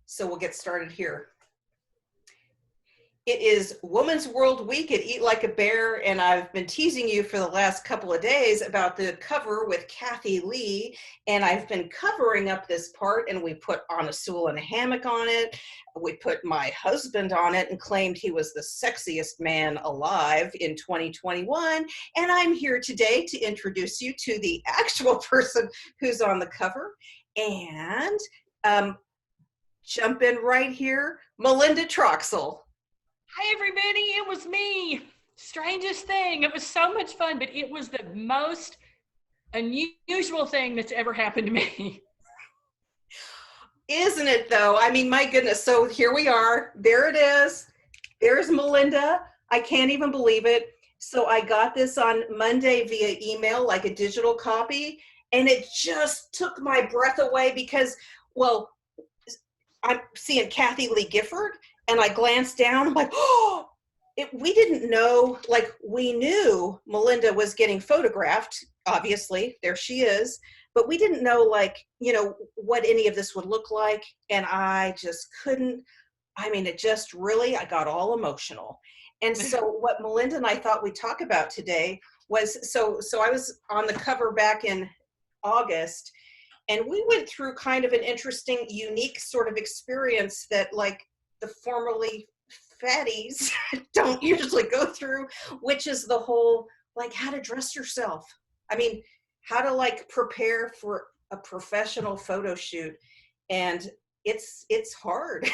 So we'll get started here. It is Women's World Week at Eat Like a Bear, and I've been teasing you for the last couple of days about the cover with Kathy Lee, and I've been covering up this part, and we put on a stool and a hammock on it. We put my husband on it and claimed he was the sexiest man alive in 2021, and I'm here today to introduce you to the actual person who's on the cover, and jump in right here, Melinda Troxel. Hi, everybody. It was me. Strangest thing. It was so much fun, but it was the most unusual thing that's ever happened to me. Isn't it, though? I mean, my goodness. So here we are. There it is. There's Melinda. I can't even believe it. So I got this on Monday via email, like a digital copy, and it just took my breath away because, well, I'm seeing Kathy Lee Gifford, and I glanced down, I'm like, oh, we didn't know, like we knew Melinda was getting photographed, obviously, there she is, but we didn't know, like, you know, what any of this would look like, and I just couldn't, I mean, it just really, I got all emotional. And so what Melinda and I thought we'd talk about today was, so I was on the cover back in August, and we went through kind of an interesting, unique sort of experience that, like, the formerly fatties don't usually go through, which is the whole, like, how to dress yourself. I mean, how to, like, prepare for a professional photo shoot. And it's hard.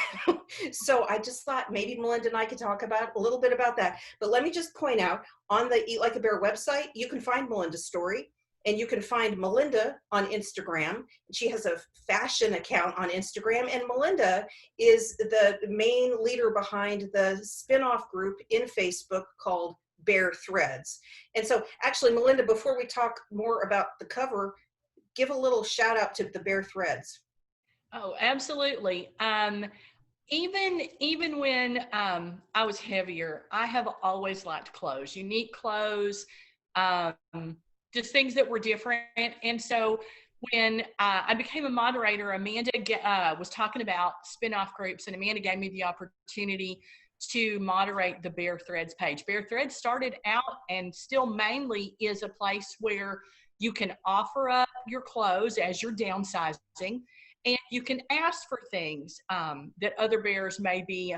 So I just thought maybe Melinda and I could talk about a little bit about that. But let me just point out, on the Eat Like a Bear website, you can find Melinda's story. And you can find Melinda on Instagram. She has a fashion account on Instagram. And Melinda is the main leader behind the spin-off group in Facebook called Bear Threads. And so actually, Melinda, before we talk more about the cover, give a little shout out to the Bear Threads. Oh, absolutely. Even when I was heavier, I have always liked clothes, unique clothes, just things that were different. And so when I became a moderator, Amanda was talking about spin-off groups, and Amanda gave me the opportunity to moderate the Bear Threads page. Bear Threads started out and still mainly is a place where you can offer up your clothes as you're downsizing, and you can ask for things that other bears may be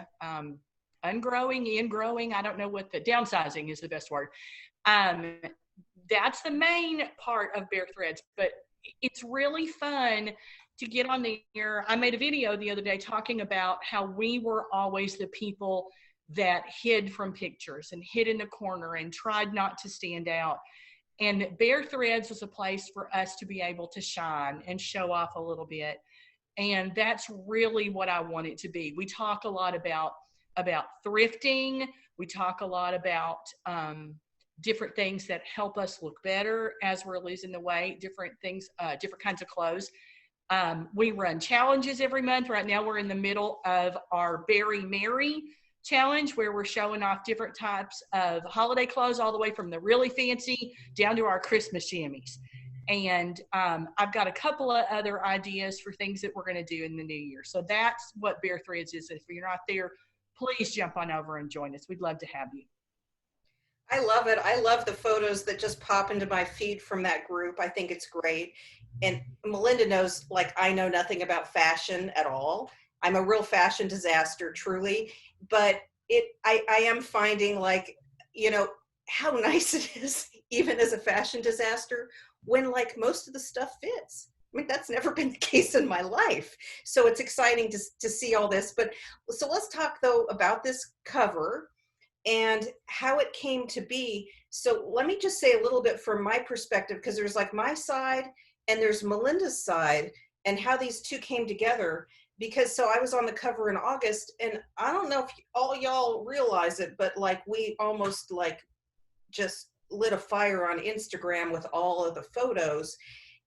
ungrowing, ingrowing. I don't know what the downsizing is the best word. That's the main part of Bear Threads, but it's really fun to get on there. I made a video the other day talking about how we were always the people that hid from pictures and hid in the corner and tried not to stand out. And Bear Threads was a place for us to be able to shine and show off a little bit. And that's really what I want it to be. We talk a lot about thrifting. We talk a lot about different things that help us look better as we're losing the weight, different things, different kinds of clothes. We run challenges every month. Right now we're in the middle of our Berry Merry challenge, where we're showing off different types of holiday clothes, all the way from the really fancy down to our Christmas jammies. And I've got a couple of other ideas for things that we're going to do in the new year. So that's what Bear Threads is. If you're not there, please jump on over and join us. We'd love to have you. I love it. I love the photos that just pop into my feed from that group. I think it's great. And Melinda knows, like, I know nothing about fashion at all. I'm a real fashion disaster, truly. But I am finding, like, you know, how nice it is, even as a fashion disaster, when, like, most of the stuff fits. I mean, that's never been the case in my life. So it's exciting to see all this. But so let's talk, though, about this cover and how it came to be. So let me just say a little bit from my perspective, because there's, like, my side and there's Melinda's side, and how these two came together. Because so I was on the cover in August, and I don't know if all y'all realize it, but, like, we almost, like, just lit a fire on Instagram with all of the photos.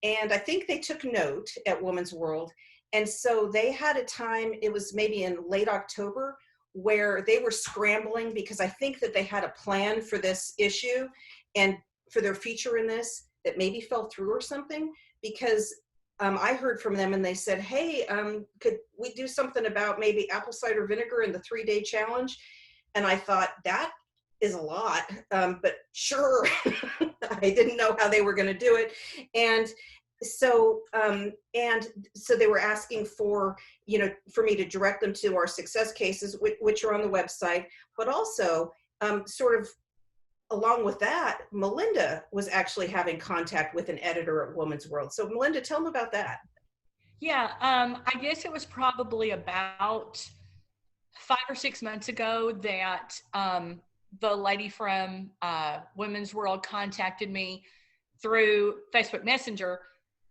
And I think they took note at Women's World. And so they had a time, it was maybe in late October, where they were scrambling, because I think that they had a plan for this issue and for their feature in this that maybe fell through or something, because I heard from them and they said, hey, could we do something about maybe apple cider vinegar and the 3-day challenge? And I thought, that is a lot, but sure. I didn't know how they were going to do it. And so they were asking for, for me to direct them to our success cases, which are on the website, but also sort of along with that, Melinda was actually having contact with an editor at Woman's World. So Melinda, tell them about that. Yeah, I guess it was probably about 5 or 6 months ago that the lady from Women's World contacted me through Facebook Messenger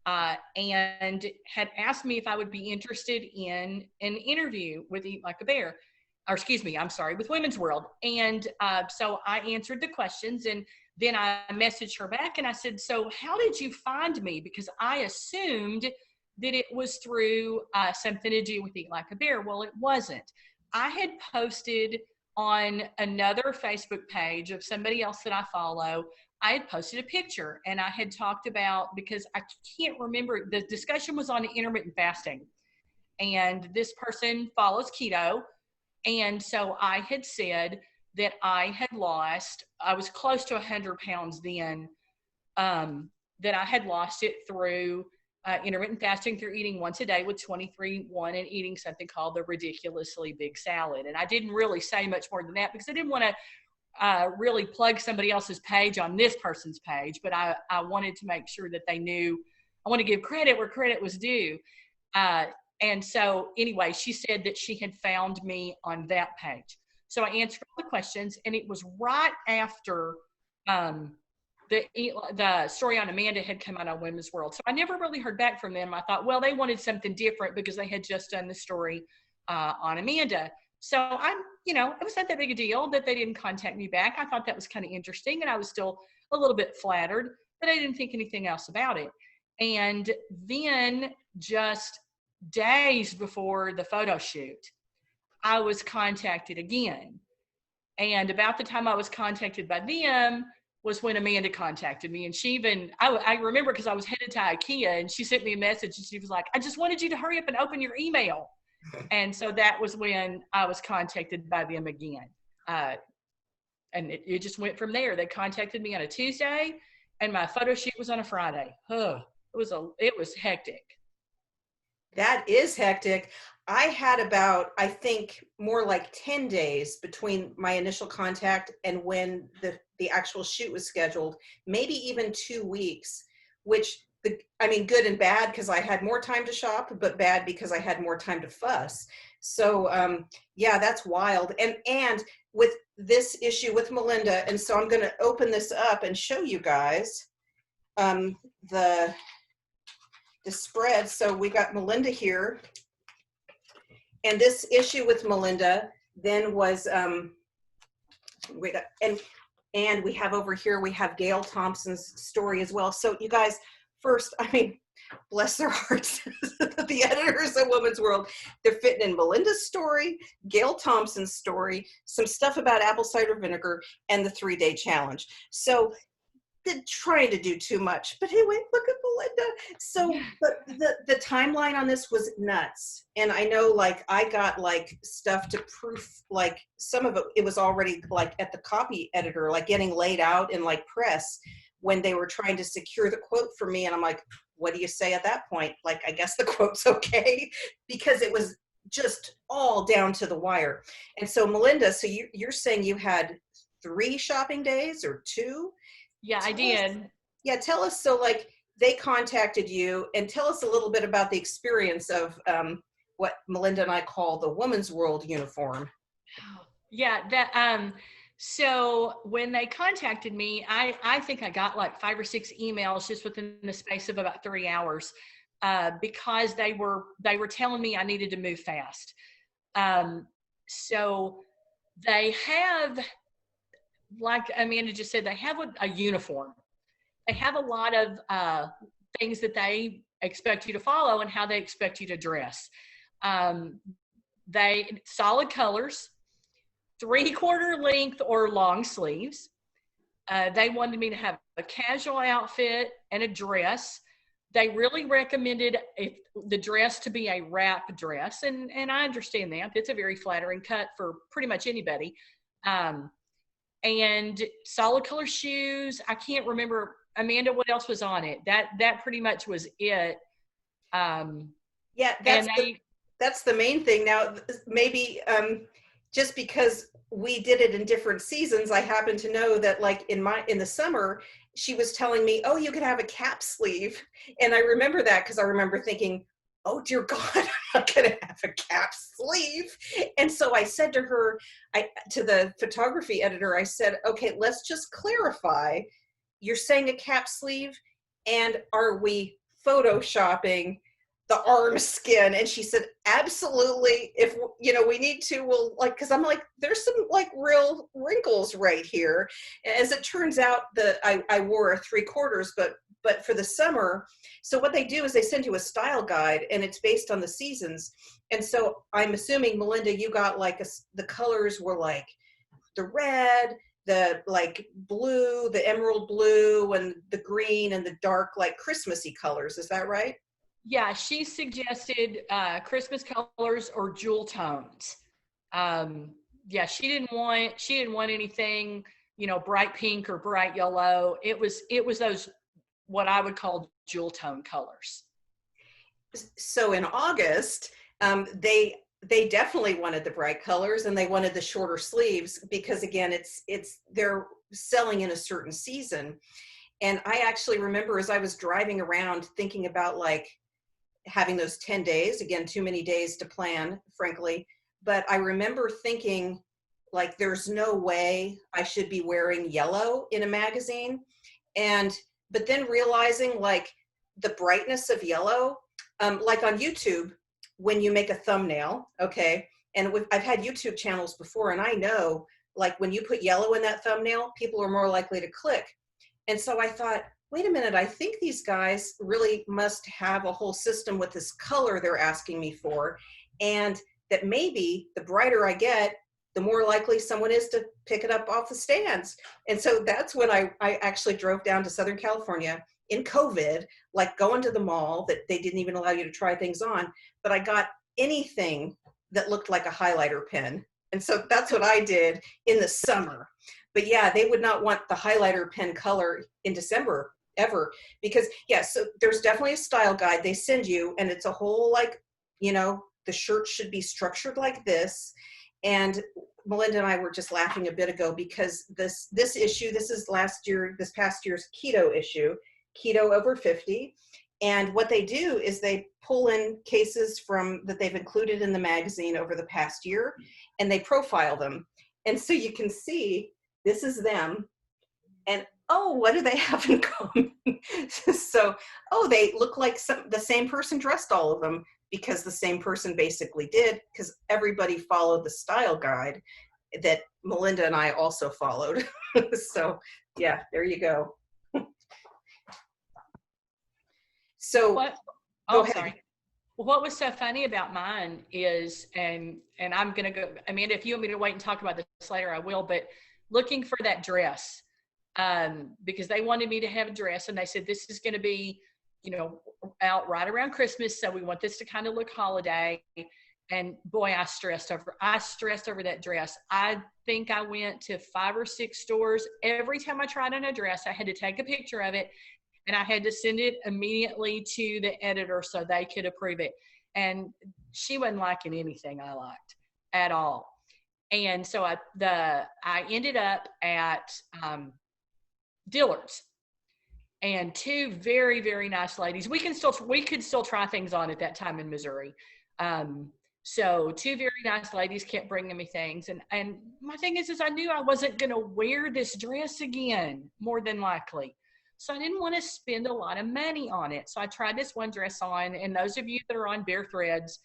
and had asked me if I would be interested in an interview with Eat Like a Bear, or excuse me, I'm sorry, with Women's World. And so I answered the questions, and then I messaged her back and I said, so how did you find me? Because I assumed that it was through something to do with Eat Like a Bear. Well, it wasn't. I had posted on another Facebook page of somebody else that I follow. I had posted a picture and I had talked about, because I can't remember, the discussion was on intermittent fasting. And this person follows keto. And so I had said that I was close to 100 pounds then, that I had lost it through intermittent fasting, through eating once a day with 23-1 and eating something called the ridiculously big salad. And I didn't really say much more than that because I didn't want to really plug somebody else's page on this person's page, but I wanted to make sure that they knew. I want to give credit where credit was due. And so anyway, she said that she had found me on that page. So I answered all the questions, and it was right after the story on Amanda had come out on Women's World. So I never really heard back from them. I thought, well, they wanted something different because they had just done the story on Amanda. So it was not that big a deal that they didn't contact me back. I thought that was kind of interesting, and I was still a little bit flattered, but I didn't think anything else about it. And then just days before the photo shoot, I was contacted again. And about the time I was contacted by them was when Amanda contacted me. And she even, I remember because I was headed to IKEA, and she sent me a message and she was like, I just wanted you to hurry up and open your email. And so that was when I was contacted by them again. And it just went from there. They contacted me on a Tuesday, and my photo shoot was on a Friday. It was hectic. That is hectic. I had about, I think, more like 10 days between my initial contact and when the actual shoot was scheduled, maybe even 2 weeks, which, good and bad because I had more time to shop, but bad because I had more time to fuss. So yeah, that's wild. And with this issue with Melinda, and so I'm going to open this up and show you guys the spread. So we got Melinda here, and this issue with Melinda then was and we have over here, we have Gail Thompson's story as well. So you guys, first, bless their hearts, the editors of Women's World, they're fitting in Melinda's story, Gail Thompson's story, some stuff about apple cider vinegar, and the 3-day challenge. So they're trying to do too much, but anyway, look at Melinda. So, but the timeline on this was nuts. And I know, I got stuff to proof, some of it was already at the copy editor, getting laid out in press when they were trying to secure the quote for me. And I'm like, what do you say at that point? I guess the quote's okay, because it was just all down to the wire. And so Melinda, so you're saying you had 3 shopping days or 2? Yeah, I did. Yeah, tell us. So they contacted you, and tell us a little bit about the experience of what Melinda and I call the Woman's World uniform. Yeah, so when they contacted me, I think I got 5 or 6 emails just within the space of about 3 hours because they were telling me I needed to move fast. So they have, like Amanda just said, they have a uniform. They have a lot of things that they expect you to follow and how they expect you to dress. They solid colors, 3/4 length or long sleeves. They wanted me to have a casual outfit and a dress. they really recommended the dress to be a wrap dress. And I understand that. It's a very flattering cut for pretty much anybody. And solid color shoes. I can't remember, Amanda, what else was on it. That pretty much was it. Yeah, that's the main thing. Now, maybe just because we did it in different seasons, I happen to know that like in the summer, she was telling me, oh, you could have a cap sleeve. And I remember that because I remember thinking, oh dear God, I'm not gonna have a cap sleeve. And so I said to her, to the photography editor, I said, okay, let's just clarify. You're saying a cap sleeve, and are we photoshopping the arm skin? And she said, absolutely. If we need to, we'll because I'm like, there's some like real wrinkles right here. As it turns out, I wore a 3/4, but for the summer. So what they do is they send you a style guide, and it's based on the seasons. And so I'm assuming, Melinda, you got like the colors were like the red, the like blue, the emerald blue, and the green, and the dark like Christmassy colors. Is that right? Yeah, she suggested Christmas colors or jewel tones. Yeah, she didn't want anything, bright pink or bright yellow. It was those what I would call jewel tone colors. So in August, they definitely wanted the bright colors, and they wanted the shorter sleeves because again, they're selling in a certain season. And I actually remember as I was driving around thinking about like having those 10 days, again, too many days to plan, frankly. But I remember thinking like, there's no way I should be wearing yellow in a magazine. But then realizing like the brightness of yellow, like on YouTube, when you make a thumbnail, okay, and I've had YouTube channels before, and I know like when you put yellow in that thumbnail, people are more likely to click. And so I thought, wait a minute, I think these guys really must have a whole system with this color they're asking me for, and that maybe the brighter I get, the more likely someone is to pick it up off the stands. And so that's when I actually drove down to Southern California in COVID, like going to the mall that they didn't even allow you to try things on, but I got anything that looked like a highlighter pen. And so that's what I did in the summer. But yeah, they would not want the highlighter pen color in December ever, because so there's definitely a style guide they send you, and it's a whole like, the shirt should be structured like this. And Melinda and I were just laughing a bit ago because this issue, this past year's keto issue, keto over 50. And what they do is they pull in cases that they've included in the magazine over the past year, and they profile them. And so you can see, this is them. And oh, what do they have in common? So, they look like the same person dressed all of them, because the same person basically did, because everybody followed the style guide that Melinda and I also followed. So yeah, there you go. So go ahead. Sorry. Well, what was so funny about mine is, and I'm going to go, Amanda, if you want me to wait and talk about this later, I will, but looking for that dress, because they wanted me to have a dress, and they said, this is going to be, out right around Christmas. So we want this to kind of look holiday. And boy, I stressed over that dress. I think I went to 5 or 6 stores. Every time I tried on a dress, I had to take a picture of it, and I had to send it immediately to the editor so they could approve it. And she wasn't liking anything I liked at all. And so I ended up at Dillard's, and 2 very, very nice ladies. We could still try things on at that time in Missouri. So 2 very nice ladies kept bringing me things. And my thing is I knew I wasn't going to wear this dress again, more than likely. So I didn't want to spend a lot of money on it. So I tried this one dress on, and those of you that are on Bare Threads,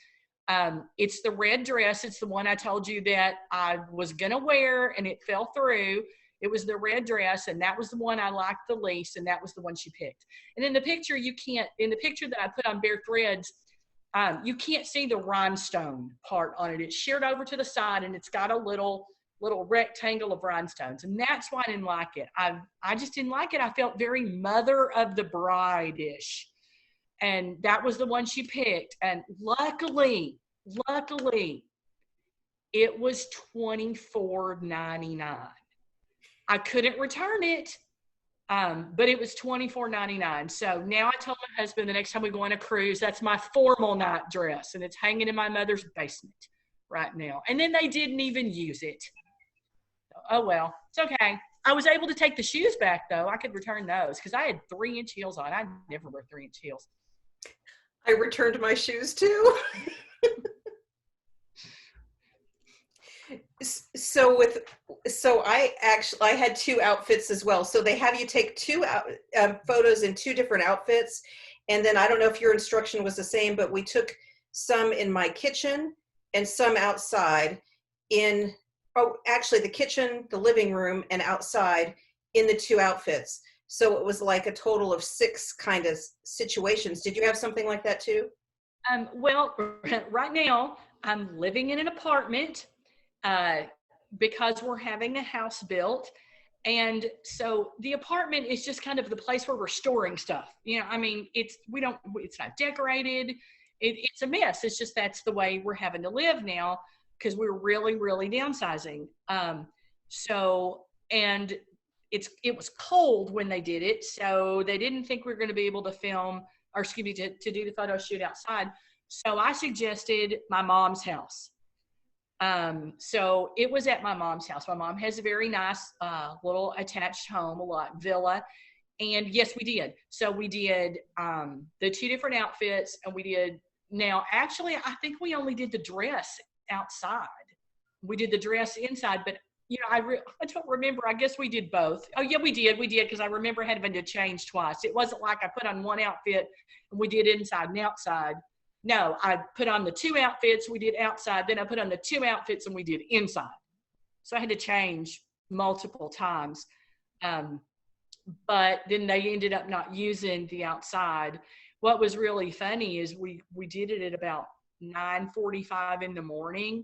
it's the red dress. It's the one I told you that I was going to wear, and it fell through. It was the red dress, and that was the one I liked the least, and that was the one she picked. And in the picture, in the picture that I put on Bare Threads, you can't see the rhinestone part on it. It's sheared over to the side, and it's got a little rectangle of rhinestones, and that's why I didn't like it. I just didn't like it. I felt very Mother of the Bride-ish. And that was the one she picked. And luckily, it was $24.99. I couldn't return it, but it was $24.99. So now I told my husband the next time we go on a cruise, that's my formal night dress, and it's hanging in my mother's basement right now. And then they didn't even use it. Oh well, it's okay. I was able to take the shoes back though. I could return those because I had 3-inch heels on. I never wear 3-inch heels. I returned my shoes too. So I had 2 outfits as well. So they have you take 2 photos in 2 different outfits. And then I don't know if your instruction was the same, but we took some in my kitchen and some outside in, actually the kitchen, the living room, and outside in the 2 outfits. So it was like a total of 6 kind of situations. Did you have something like that too? Well, right now I'm living in an apartment because we're having a house built. And so the apartment is just kind of the place where we're storing stuff. I mean, it's not decorated. It's a mess. It's just, that's the way we're having to live now because we're really, really downsizing. And it was cold when they did it. So they didn't think we were going to be able to film, or excuse me, to do the photo shoot outside. So I suggested my mom's house. So it was at my mom's house. My mom has a very nice little attached home, villa. And yes, we did. So we did the 2 different outfits, and we did, now actually I think we only did the dress outside. We did the dress inside, but I don't remember. I guess we did both. Oh yeah, we did because I remember having to change twice. It wasn't like I put on one outfit and we did inside and outside. No, I put on the 2 outfits, we did outside, then I put on the 2 outfits and we did inside. So I had to change multiple times. But then they ended up not using the outside. What was really funny is we did it at about 9:45 in the morning.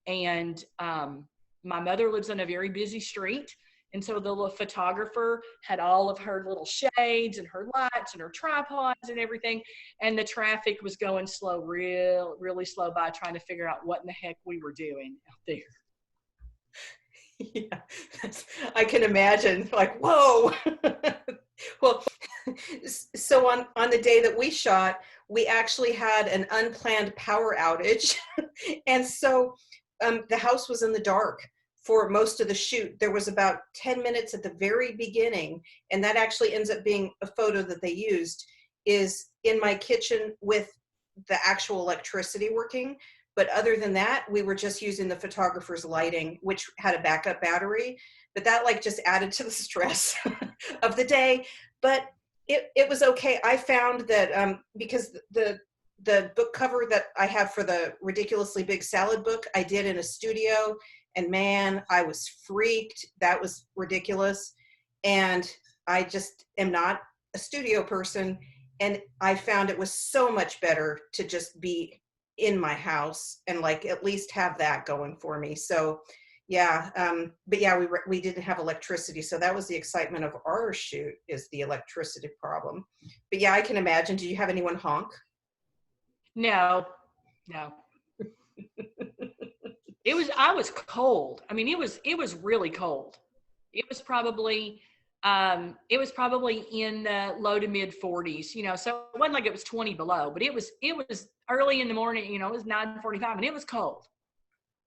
And my mother lives on a very busy street. And so the little photographer had all of her little shades and her lights and her tripods and everything. And the traffic was going slow, really slow by, trying to figure out what in the heck we were doing out there. Yeah, I can imagine, like, whoa. Well, so on the day that we shot, we actually had an unplanned power outage. And so the house was in the dark for most of the shoot. There was about 10 minutes at the very beginning, and that actually ends up being a photo that they used, is in my kitchen with the actual electricity working. But other than that, we were just using the photographer's lighting, which had a backup battery. But that like just added to the stress of the day. But it was okay. I found that because the book cover that I have for the Ridiculously Big Salad book, I did in a studio, and man, I was freaked. That was ridiculous. And I just am not a studio person. And I found it was so much better to just be in my house and like at least have that going for me. So yeah, but yeah, we didn't have electricity. So that was the excitement of our shoot, is the electricity problem. But yeah, I can imagine. Do you have anyone honk? No. I was cold. I mean, it was really cold. It was probably in the low to mid 40s, so it wasn't like it was 20 below, but it was early in the morning, it was 9:45 and it was cold.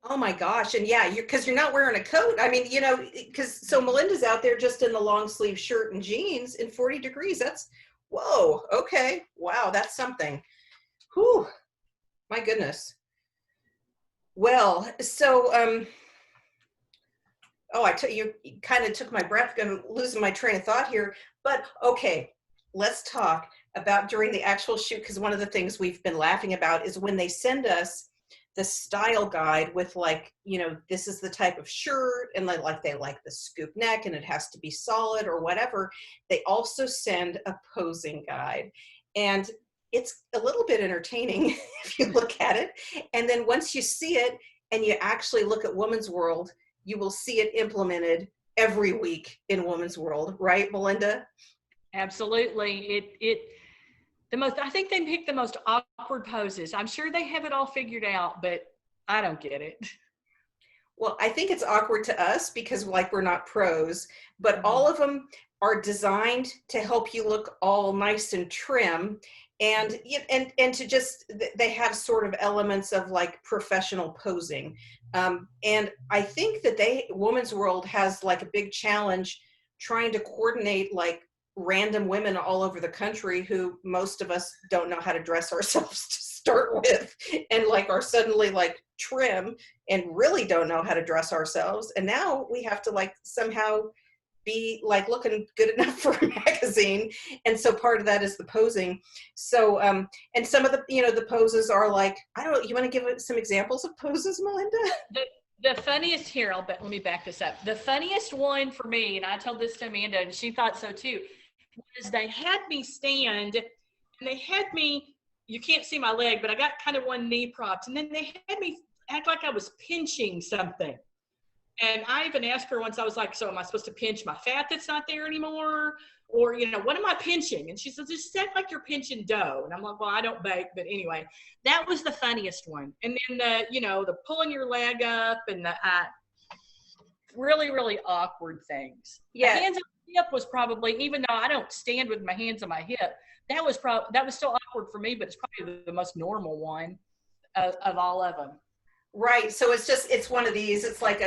Oh my gosh. And yeah, because you're not wearing a coat. I mean, so Melinda's out there just in the long sleeve shirt and jeans in 40 degrees. That's, whoa. Okay. Wow. That's something. Whew. My goodness. Well, so, you kind of took my breath, I'm losing my train of thought here, but okay, let's talk about during the actual shoot, because one of the things we've been laughing about is when they send us the style guide with like, this is the type of shirt, and they like the scoop neck and it has to be solid or whatever. They also send a posing guide, and it's a little bit entertaining if you look at it. And then once you see it and you actually look at Woman's World, you will see it implemented every week in Woman's World, right, Melinda? Absolutely. I think they pick the most awkward poses. I'm sure they have it all figured out, but I don't get it. Well, I think it's awkward to us because like we're not pros, but Mhm. all of them are designed to help you look all nice and trim, and and to just they have sort of elements of like professional posing. And I think that Woman's World has like a big challenge trying to coordinate like random women all over the country who most of us don't know how to dress ourselves to start with, and like are suddenly like trim and really don't know how to dress ourselves, and now we have to like somehow be like looking good enough for a magazine. And so part of that is the posing. So and some of the the poses are like, I don't know, you want to give us some examples of poses, Melinda? The funniest here, let me back this up. The funniest one for me, and I told this to Amanda, and she thought so too, was they had me stand, and they had me, you can't see my leg, but I got kind of one knee propped, and then they had me act like I was pinching something. And I even asked her once, I was like, so am I supposed to pinch my fat that's not there anymore? Or, what am I pinching? And she says, just act like you're pinching dough. And I'm like, well, I don't bake, but anyway, that was the funniest one. And then the pulling your leg up and the really, really awkward things. Yeah. The hands on the hip was probably, even though I don't stand with my hands on my hip, that was still awkward for me, but it's probably the most normal one of all of them. Right. So it's one of these, it's like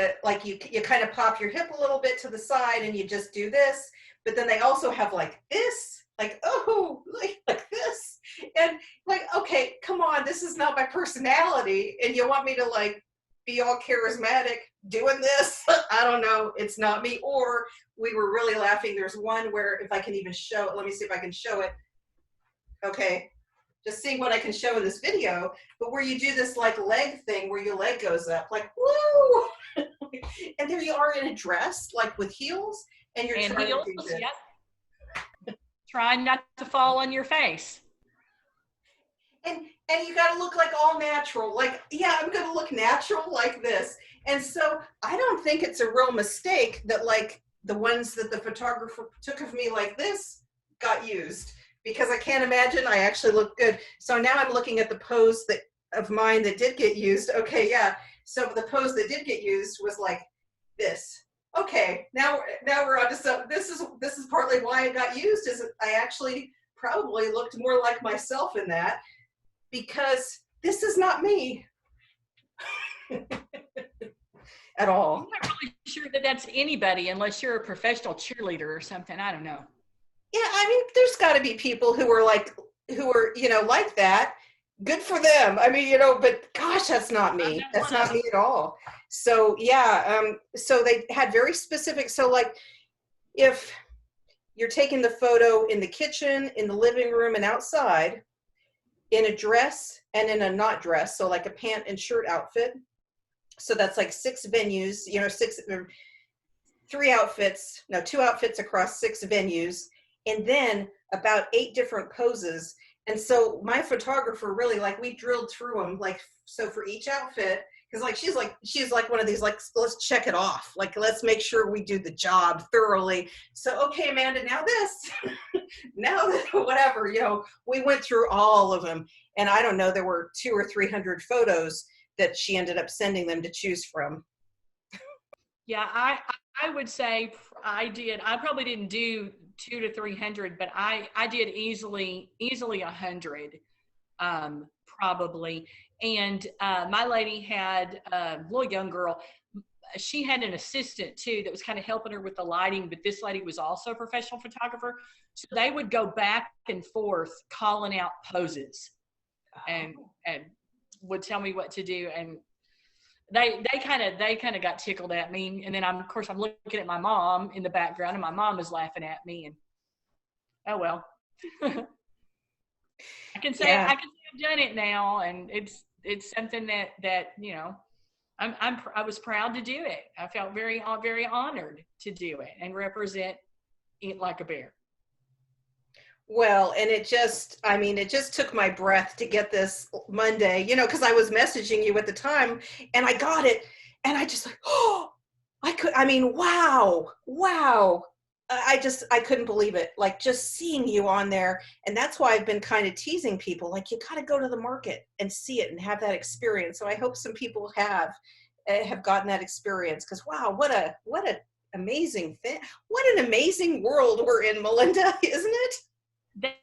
you kind of pop your hip a little bit to the side and you just do this, but then they also have like this, like, oh, like this. And like, okay, come on, this is not my personality. And you want me to like be all charismatic doing this? I don't know. It's not me. Or we were really laughing. There's one where, if I can even show it, let me see if I can show it. Okay. Just seeing what I can show in this video, but where you do this like leg thing where your leg goes up, like, woo! And there you are in a dress, like with heels, and you're trying to do this. Yep. Trying not to fall on your face. And you got to look like all natural, like, yeah, I'm going to look natural like this. And so I don't think it's a real mistake that like the ones that the photographer took of me like this got used, because I can't imagine I actually look good. So now I'm looking at the pose of mine that did get used. Okay, yeah. So the pose that did get used was like this. Okay, now we're on to some. This is partly why it got used, is that I actually probably looked more like myself in that, because this is not me at all. I'm not really sure that that's anybody unless you're a professional cheerleader or something. I don't know. Yeah, I mean, there's got to be people who are like that. Good for them. I mean, but gosh, that's not me. That's not me at all. So yeah, so they had very specific. So like, if you're taking the photo in the kitchen, in the living room, and outside, in a dress and in a not dress, so like a pant and shirt outfit. So that's like 6 venues. 2 outfits across 6 venues. And then about 8 different poses. And so my photographer really, like, we drilled through them, like, so for each outfit, because like she's like one of these, like, let's check it off, like, let's make sure we do the job thoroughly. So okay, Amanda, now this now whatever, we went through all of them, and I don't know, there were 200 or 300 photos that she ended up sending them to choose from. Yeah, I would say I probably didn't do 200 to 300, but I did easily 100, probably. And my lady had a little young girl. She had an assistant too that was kind of helping her with the lighting, but this lady was also a professional photographer. So they would go back and forth calling out poses and would tell me what to do. And they kind of got tickled at me. And then I'm looking at my mom in the background, and my mom is laughing at me, and oh well. I can say I've done it now, and it's something that I was proud to do it. I felt very, very honored to do it and represent it like a bear. Well, and it just took my breath to get this Monday, because I was messaging you at the time, and I got it, and I just like, wow. I couldn't believe it. Like just seeing you on there. And that's why I've been kind of teasing people, like you got to go to the market and see it and have that experience. So I hope some people have gotten that experience, because wow, what a amazing thing. What an amazing world we're in, Melinda, isn't it?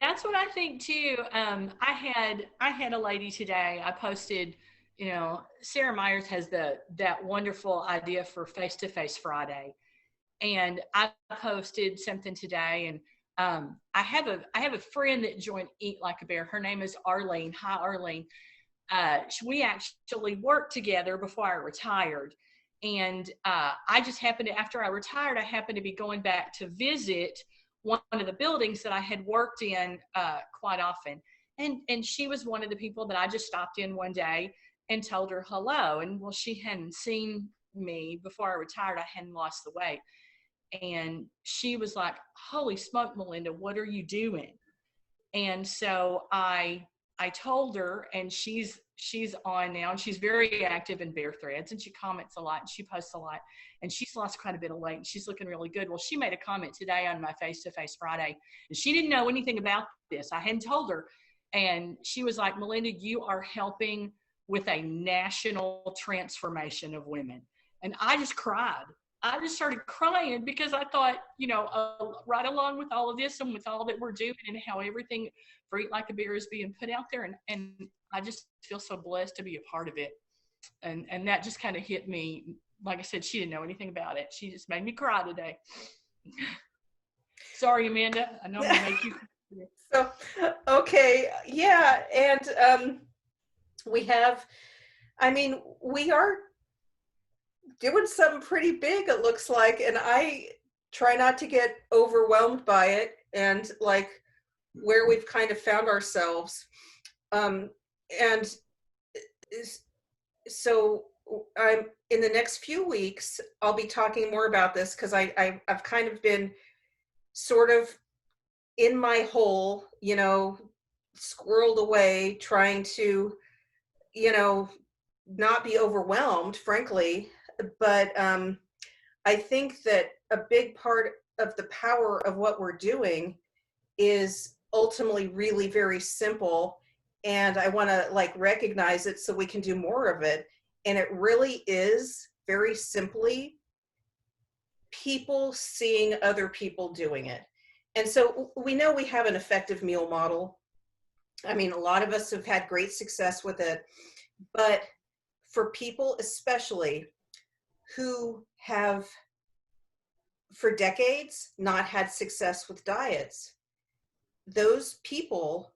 That's what I think too. I had a lady today. I posted, Sarah Myers has that wonderful idea for Face to Face Friday, and I posted something today. And I have a friend that joined Eat Like a Bear. Her name is Arlene. Hi, Arlene. We actually worked together before I retired, and I just happened to, after I retired, I happened to be going back to visit one of the buildings that I had worked in quite often. And she was one of the people that I just stopped in one day and told her hello. And well, she hadn't seen me before I retired. I hadn't lost the weight. And she was like, holy smoke, Melinda, what are you doing? And so I told her, and she's on now, and she's very active in Bear Threads, and she comments a lot and she posts a lot, and she's lost quite a bit of weight and she's looking really good. Well, she made a comment today on my Face to Face Friday, and she didn't know anything about this. I hadn't told her. And she was like, Melinda, you are helping with a national transformation of women. And I just cried. I just started crying, because I thought, right along with all of this and with all that we're doing and how everything for Eat Like a Bear is being put out there. And I just feel so blessed to be a part of it. And that just kind of hit me. Like I said, she didn't know anything about it. She just made me cry today. Sorry, Amanda. I know I'm going to make you. So, okay. Yeah. And we are doing something pretty big, it looks like, and I try not to get overwhelmed by it and like where we've kind of found ourselves. And so I'm in the next few weeks, I'll be talking more about this, because I've kind of been sort of in my hole, squirreled away, trying to, not be overwhelmed, frankly. But I think that a big part of the power of what we're doing is ultimately really very simple. And I want to like recognize it so we can do more of it. And it really is very simply people seeing other people doing it. And so we know we have an effective meal model. I mean, a lot of us have had great success with it, but for people especially who have for decades not had success with diets, those people,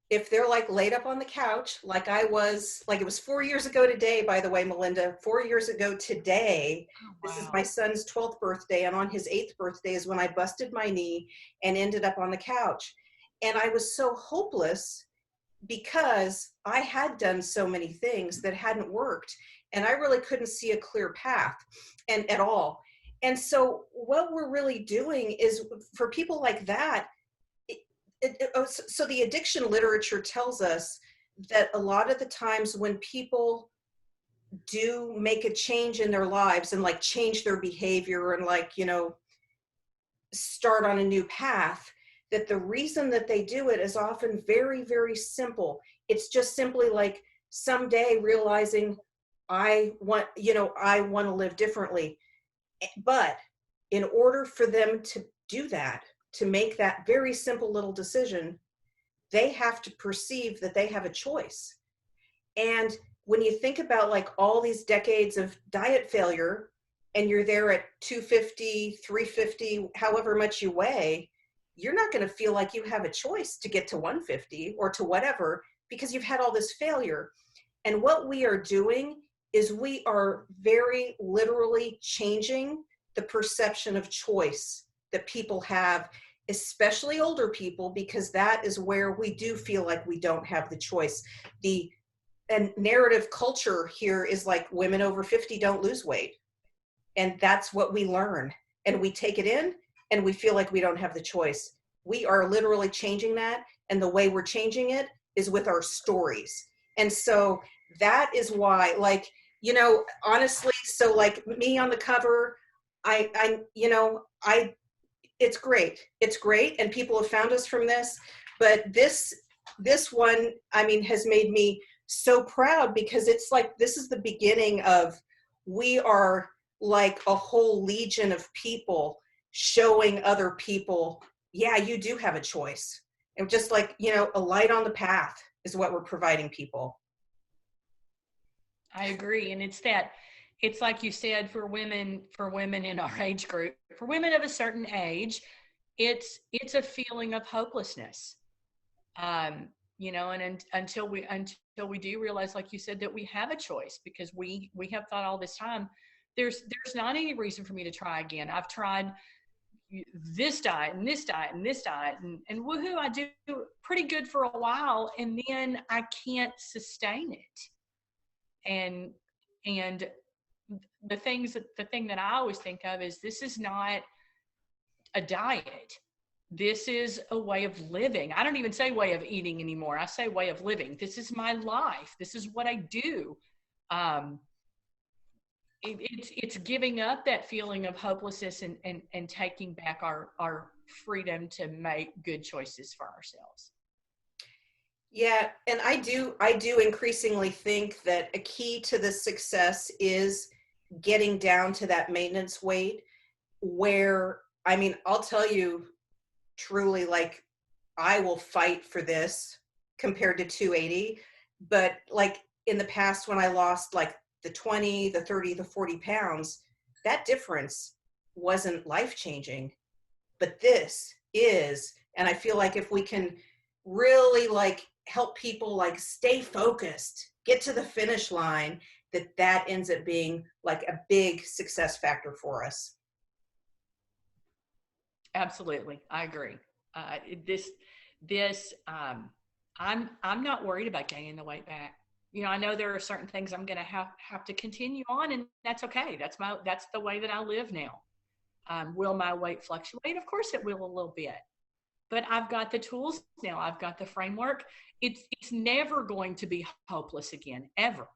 if they're like laid up on the couch, like I was, like it was 4 years ago today, by the way, Melinda, 4 years ago today, this is my son's 12th birthday, and on his 8th birthday is when I busted my knee and ended up on the couch. And I was so hopeless because I had done so many things that hadn't worked, and I really couldn't see a clear path and at all. And so what we're really doing is for people like that, so the addiction literature tells us that a lot of the times when people do make a change in their lives and like change their behavior and like, start on a new path, that the reason that they do it is often very, very simple. It's just simply like someday realizing I want to live differently. But in order for them to do that, to make that very simple little decision, they have to perceive that they have a choice. And when you think about like all these decades of diet failure, and you're there at 250, 350, however much you weigh, you're not going to feel like you have a choice to get to 150 or to whatever, because you've had all this failure. And what we are doing is we are very literally changing the perception of choice that people have, especially older people, because that is where we do feel like we don't have the choice. And narrative culture here is like women over 50 don't lose weight. And that's what we learn. And we take it in and we feel like we don't have the choice. We are literally changing that. And the way we're changing it is with our stories. And so that is why, like, honestly, so like me on the cover, I it's great. It's great. And people have found us from this, but this one, I mean, has made me so proud because it's like, this is the beginning of, we are like a whole legion of people showing other people, yeah, you do have a choice. And just like, a light on the path is what we're providing people. I agree. And it's like you said, for women in our age group, for women of a certain age, it's a feeling of hopelessness. And until we do realize, like you said, that we have a choice, because we have thought all this time, there's not any reason for me to try again. I've tried this diet and this diet and this diet, and woohoo, I do pretty good for a while, and then I can't sustain it. And the thing that I always think of is, this is not a diet. This is a way of living. I don't even say way of eating anymore. I say way of living. This is my life. This is what I do. It's giving up that feeling of hopelessness and taking back our freedom to make good choices for ourselves. Yeah, and I do increasingly think that a key to the success is getting down to that maintenance weight where, I mean, I'll tell you truly, like, I will fight for this compared to 280, but like in the past when I lost like the 20, the 30, the 40 pounds, that difference wasn't life-changing, but this is. And I feel like if we can really like help people like stay focused, get to the finish line, that ends up being like a big success factor for us. Absolutely, I agree. I'm not worried about gaining the weight back. I know there are certain things I'm going to have to continue on, and that's okay. That's the way that I live now. Will my weight fluctuate? Of course it will, a little bit, but I've got the tools now. I've got the framework. It's never going to be hopeless again, ever.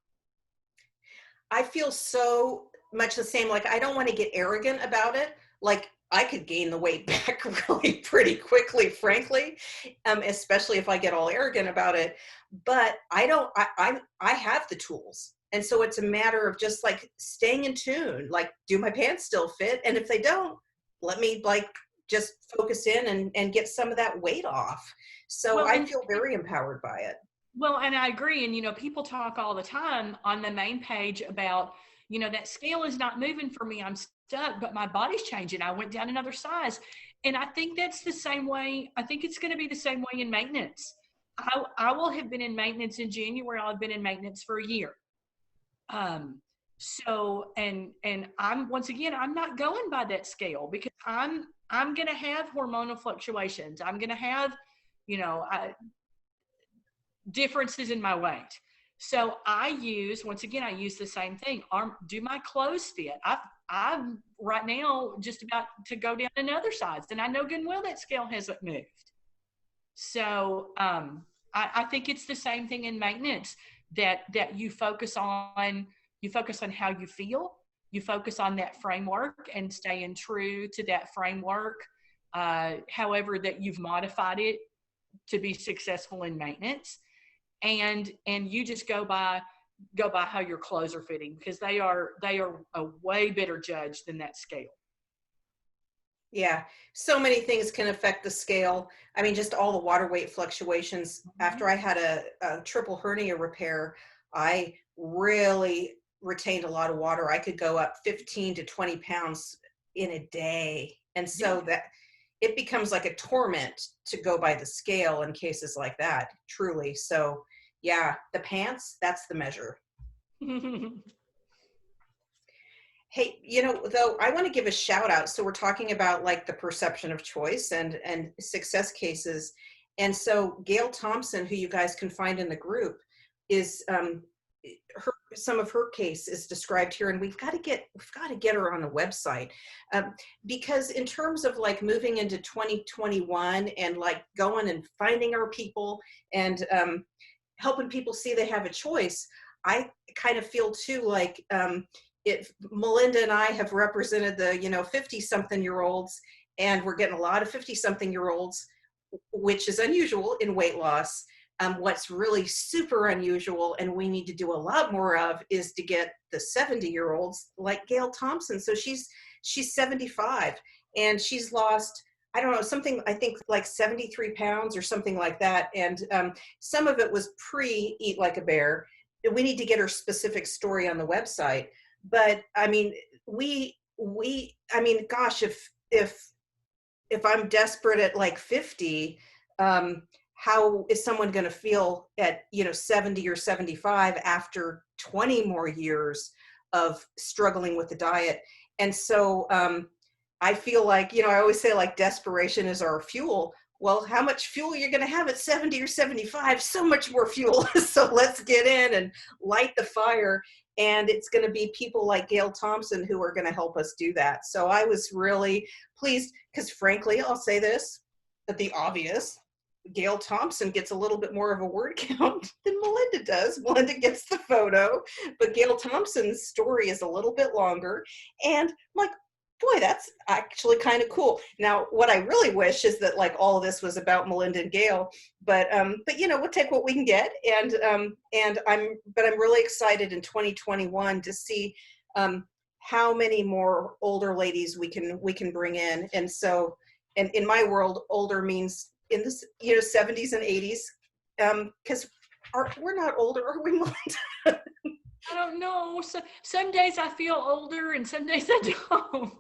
I feel so much the same. Like, I don't want to get arrogant about it. Like, I could gain the weight back really pretty quickly, frankly, especially if I get all arrogant about it. But I have the tools. And so it's a matter of just like staying in tune. Like, do my pants still fit? And if they don't, let me like just focus in and get some of that weight off. So Well, I feel very empowered by it. Well, and I agree. And, people talk all the time on the main page about, that scale is not moving for me. I'm stuck, but my body's changing. I went down another size. And I think that's the same way. I think it's going to be the same way in maintenance. I will have been in maintenance in January. I'll have been in maintenance for a year. And once again, I'm not going by that scale, because I'm going to have hormonal fluctuations. I'm going to have, differences in my weight. So I use the same thing. Do my clothes fit? I'm right now just about to go down another size, and I know good and well that scale hasn't moved. So I think it's the same thing in maintenance, that you focus on how you feel, you focus on that framework and staying true to that framework, however that you've modified it to be successful in maintenance. And you just go by how your clothes are fitting, because they are a way better judge than that scale. Yeah, so many things can affect the scale. I mean, just all the water weight fluctuations. After I had a triple hernia repair, I really retained a lot of water. I could go up 15 to 20 pounds in a day. And so that it becomes like a torment to go by the scale in cases like that, truly. So yeah, the pants, that's the measure. Hey, though, I want to give a shout out. So we're talking about like the perception of choice and success cases. And so Gail Thompson, who you guys can find in the group, is some of her case is described here, and we've got to get her on the website, because in terms of like moving into 2021 and like going and finding our people and helping people see they have a choice, I kind of feel too like if Melinda and I have represented the 50-something year olds, and we're getting a lot of 50-something-year-olds, which is unusual in weight loss. What's really super unusual and we need to do a lot more of is to get the 70-year-olds like Gail Thompson. So she's 75 and she's lost, I don't know, something, I think like 73 pounds or something like that. And some of it was pre-Eat Like a Bear. We need to get her specific story on the website. But I mean, I mean, gosh, if I'm desperate at like 50, how is someone going to feel at 70 or 75 after 20 more years of struggling with the diet? And so I feel like, I always say like desperation is our fuel. Well, how much fuel you're going to have at 70 or 75? So much more fuel. So let's get in and light the fire. And it's going to be people like Gail Thompson who are going to help us do that. So I was really pleased because frankly, I'll say this, but the obvious, Gail Thompson gets a little bit more of a word count than Melinda does. Melinda gets the photo, but Gail Thompson's story is a little bit longer. And I'm like, boy, that's actually kind of cool. Now, what I really wish is that like all of this was about Melinda and Gail, but we'll take what we can get. And I'm really excited in 2021 to see how many more older ladies we can bring in. And so, and in my world, older means in the 70s and 80s, because we're not older, are we, Melinda? I don't know. So, some days I feel older and some days I don't.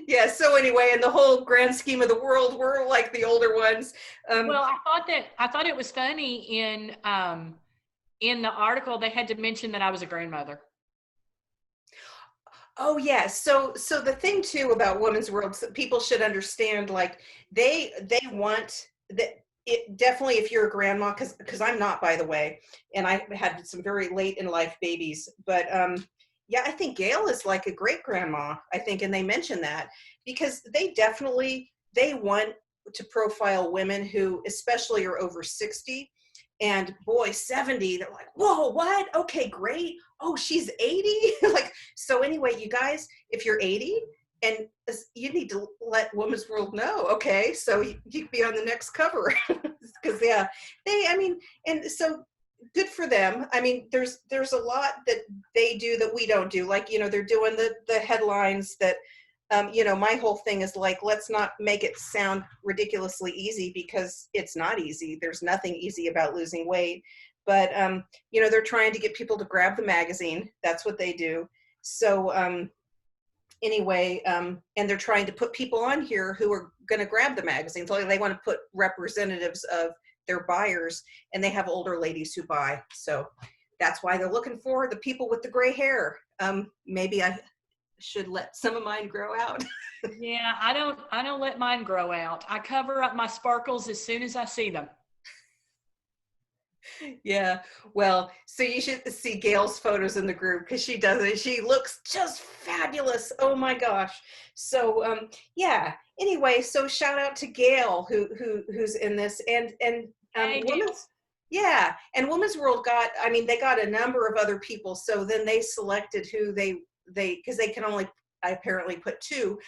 Yeah. So anyway, in the whole grand scheme of the world, we're like the older ones. Well, I thought it was funny in the article they had to mention that I was a grandmother. Oh yeah. So the thing too about Women's World, so people should understand, like they want that. It definitely, if you're a grandma, because I'm not, by the way, and I had some very late in life babies, but yeah, I think Gail is like a great grandma, I think, and they mention that because they want to profile women who especially are over 60, and boy, 70, they're like, whoa, what? Okay, great. Oh, she's 80. Like, so anyway, you guys, if you're 80, and you need to let Women's World know, okay? So you can be on the next cover, because yeah, and so good for them. I mean, there's a lot that they do that we don't do. Like, they're doing the headlines that, my whole thing is like, let's not make it sound ridiculously easy because it's not easy. There's nothing easy about losing weight, but they're trying to get people to grab the magazine. That's what they do. So anyway, and they're trying to put people on here who are going to grab the magazines. Like they want to put representatives of their buyers, and they have older ladies who buy. So that's why they're looking for the people with the gray hair. Maybe I should let some of mine grow out. Yeah, I don't let mine grow out. I cover up my sparkles as soon as I see them. Yeah, well, so you should see Gail's photos in the group because she does it. She looks just fabulous. Oh my gosh. So yeah. Anyway, so shout out to Gail who's in this, and Hey, Women's, yeah, and Women's World got, they got a number of other people. So then they selected who they because they can only apparently put two.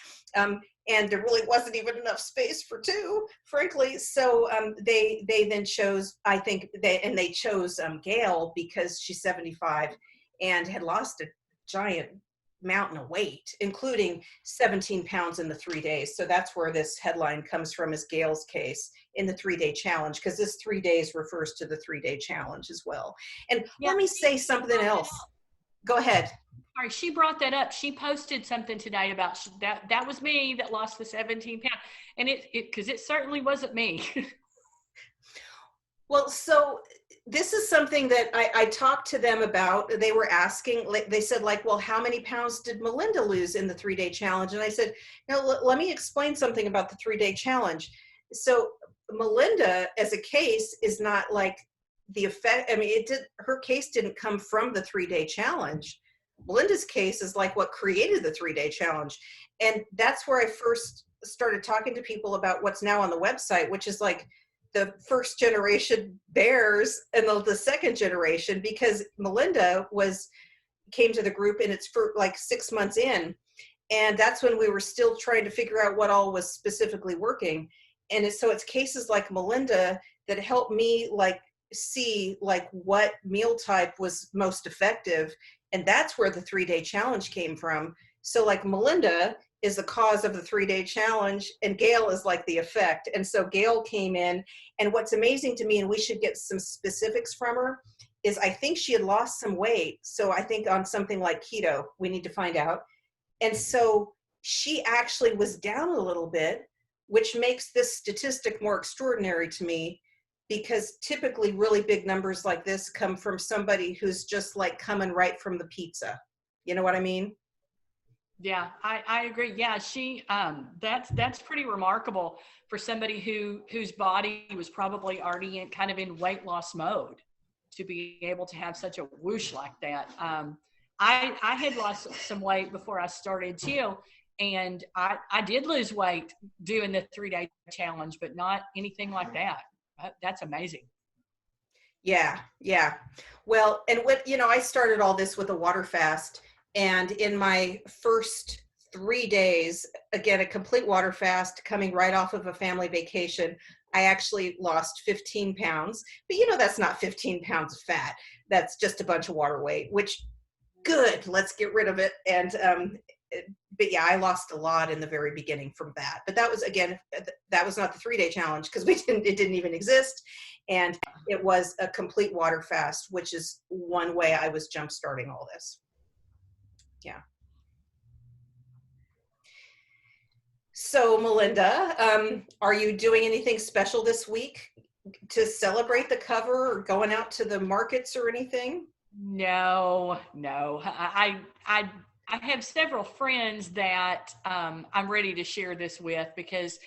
And there really wasn't even enough space for two, frankly. So they then chose, I think they chose Gail because she's 75 and had lost a giant mountain of weight, including 17 pounds in the 3 days. So that's where this headline comes from, is Gail's case in the 3-day challenge, because this 3 days refers to the 3-day challenge as well. And yeah, let me say something else. Go ahead. Sorry, she brought that up. She posted something today about that was me that lost the 17 pounds. And because it certainly wasn't me. Well, so this is something that I talked to them about. They were asking, they said like, well, how many pounds did Melinda lose in the 3-day challenge? And I said, no, let me explain something about the 3-day challenge. So Melinda as a case is not like the effect. Her case didn't come from the 3-day challenge. Melinda's case is like what created the 3-day challenge. And that's where I first started talking to people about what's now on the website, which is like the first generation bears and the second generation, because Melinda came to the group and it's for like 6 months in. And that's when we were still trying to figure out what all was specifically working. And so it's cases like Melinda that helped me like see like what meal type was most effective. And that's where the 3-day challenge came from. So like Melinda is the cause of the 3-day challenge and Gail is like the effect. And so Gail came in, and what's amazing to me, and we should get some specifics from her, is I think she had lost some weight. So I think on something like keto, we need to find out. And so she actually was down a little bit, which makes this statistic more extraordinary to me, because typically really big numbers like this come from somebody who's just like coming right from the pizza. You know what I mean? Yeah, I agree. Yeah, that's pretty remarkable for somebody whose body was probably already in weight loss mode to be able to have such a whoosh like that. I had lost some weight before I started too, and I did lose weight doing the 3-day challenge, but not anything like that. That's amazing. Yeah, yeah. Well, and what, I started all this with a water fast. And in my first 3 days, again, a complete water fast coming right off of a family vacation, I actually lost 15 pounds. But that's not 15 pounds of fat. That's just a bunch of water weight, which good, let's get rid of it. And but yeah, I lost a lot in the very beginning from that. But that was, again, that was not the 3-day challenge, because it didn't even exist. And it was a complete water fast, which is one way I was jump starting all this. Yeah. So Melinda, are you doing anything special this week to celebrate the cover, or going out to the markets or anything? No. I have several friends that I'm ready to share this with, because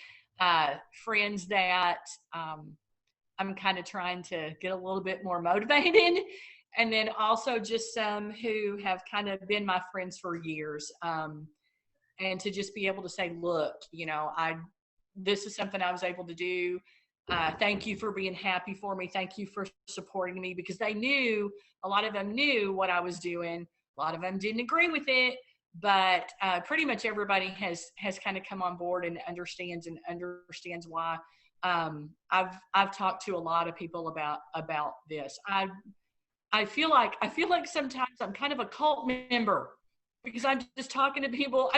friends that I'm kind of trying to get a little bit more motivated. And then also just some who have kind of been my friends for years. And to just be able to say, look, this is something I was able to do. Thank you for being happy for me. Thank you for supporting me, because a lot of them knew what I was doing. A lot of them didn't agree with it, but pretty much everybody has kind of come on board and understands why. I've talked to a lot of people about this. I feel like sometimes I'm kind of a cult member, because I'm just talking to people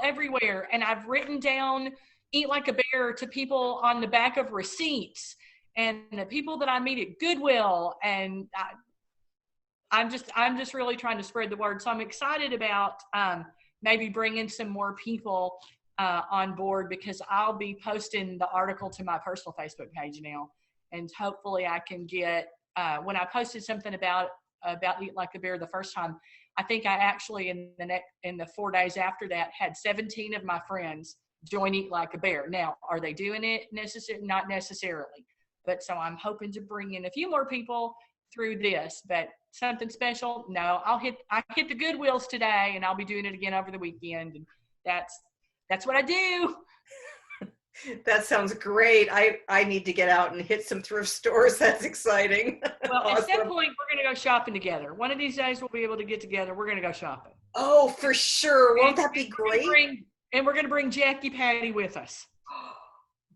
everywhere, and I've written down "Eat Like a Bear" to people on the back of receipts, and the people that I meet at Goodwill, and I'm just really trying to spread the word. So I'm excited about maybe bringing some more people on board, because I'll be posting the article to my personal Facebook page now, and hopefully I can get when I posted something about Eat Like a Bear the first time, I think I actually in the 4 days after that had 17 of my friends join Eat Like a Bear. Now, are they doing it not necessarily, but so I'm hoping to bring in a few more people through this. But something special, no, I hit the Goodwills today, and I'll be doing it again over the weekend, and that's what I do. That sounds great. I need to get out and hit some thrift stores. That's exciing. Well, Awesome. At some point, we're going to go shopping together. One of these days, we'll be able to get together. We're going to go shopping. Oh, for sure. Won't that be great? And we're going to bring Jackie Patty with us.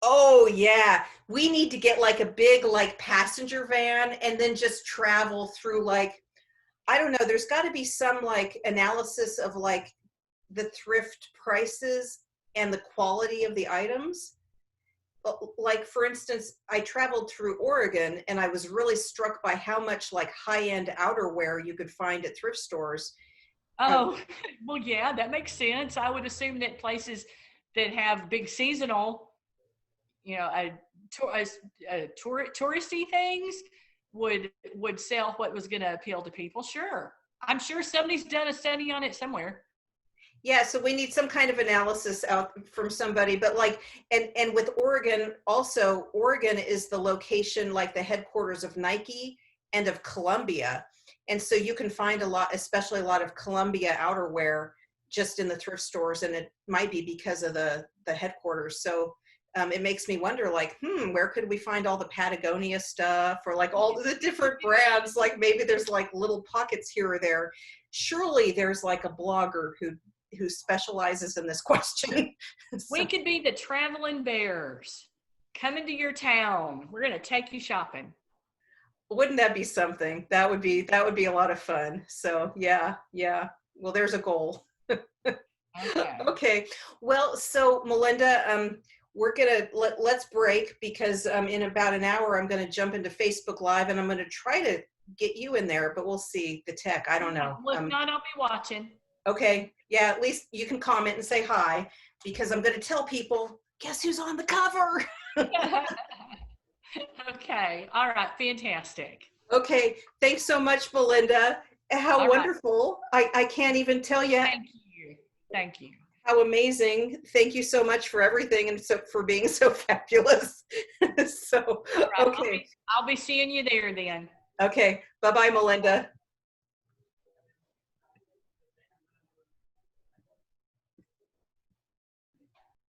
Oh, yeah. We need to get like a big like passenger van, and then just travel through like, I don't know, there's got to be some like analysis of like the thrift prices and the quality of the items. Like, for instance, I traveled through Oregon, and I was really struck by how much like high-end outerwear you could find at thrift stores. Oh, well, yeah, that makes sense. I would assume that places that have big seasonal, touristy things would sell what was going to appeal to people. Sure. I'm sure somebody's done a study on it somewhere. Yeah, so we need some kind of analysis out from somebody, but like, and with Oregon also, Oregon is the location, like the headquarters of Nike and of Columbia. And so you can find a lot, especially a lot of Columbia outerwear just in the thrift stores, and it might be because of the headquarters. So it makes me wonder, like, where could we find all the Patagonia stuff, or like all the different brands? Like maybe there's like little pockets here or there. Surely there's like a blogger who who specializes in this question. We So, could be the traveling bears coming to your town. We're going to take you shopping. wouldn't that be something? That would be a lot of fun. So yeah, yeah. Well, there's a goal. Okay. Okay. Well, so Melinda, we're gonna let's break because in about an hour I'm gonna jump into Facebook Live and I'm gonna try to get you in there, but we'll see the tech. I don't know. Well, if not, I'll be watching. Okay. Yeah, at least you can comment and say hi because I'm gonna tell people, guess who's on the cover? Okay. All right. Fantastic. Okay. Thanks so much, Melinda. How All right. wonderful. I can't even tell you Thank you. Thank you. how amazing. Thank you so much for everything and so for being so fabulous. So, All right. okay. I'll be seeing you there then. Okay. Bye-bye, Melinda.